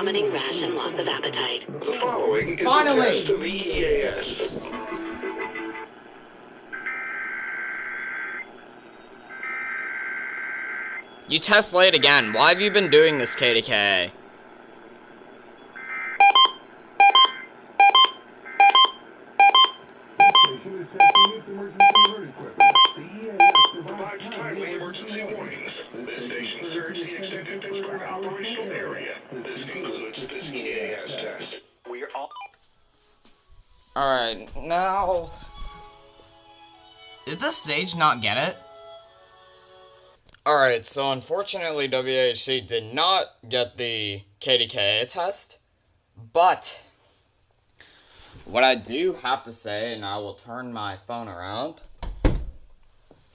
vomiting, rash, and loss of appetite. The following is Finally! a test of the EAS. You test late again. Why have you been doing this, KDKA? Provides timely emergency warnings. This station serves the extended Pittsburgh operational area. This concludes this EAS test. We are all... Alright, now... Did this stage not get it? Alright, so unfortunately WHC did not get the KDKA test, but what I do have to say, and I will turn my phone around,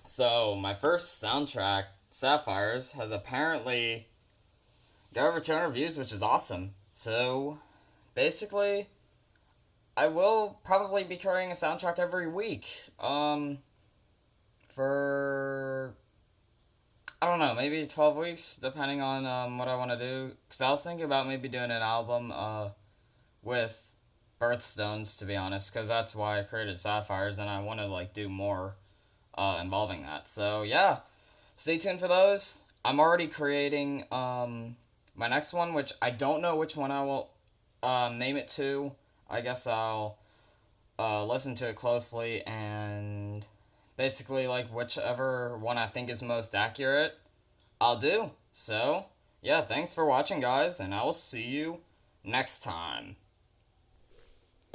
so my first soundtrack, Sapphires, has apparently got over 200 views, which is awesome. So, basically, I will probably be creating a soundtrack every week, for, I don't know, maybe 12 weeks, depending on what I want to do, because I was thinking about maybe doing an album, with birthstones, to be honest, because that's why I created Sapphires, and I want to, like, do more, involving that. So, yeah, stay tuned for those. I'm already creating, my next one, which I don't know which one I will, name it to. I guess I'll, listen to it closely, and basically, like, whichever one I think is most accurate, I'll do. So, yeah, thanks for watching, guys, and I will see you next time.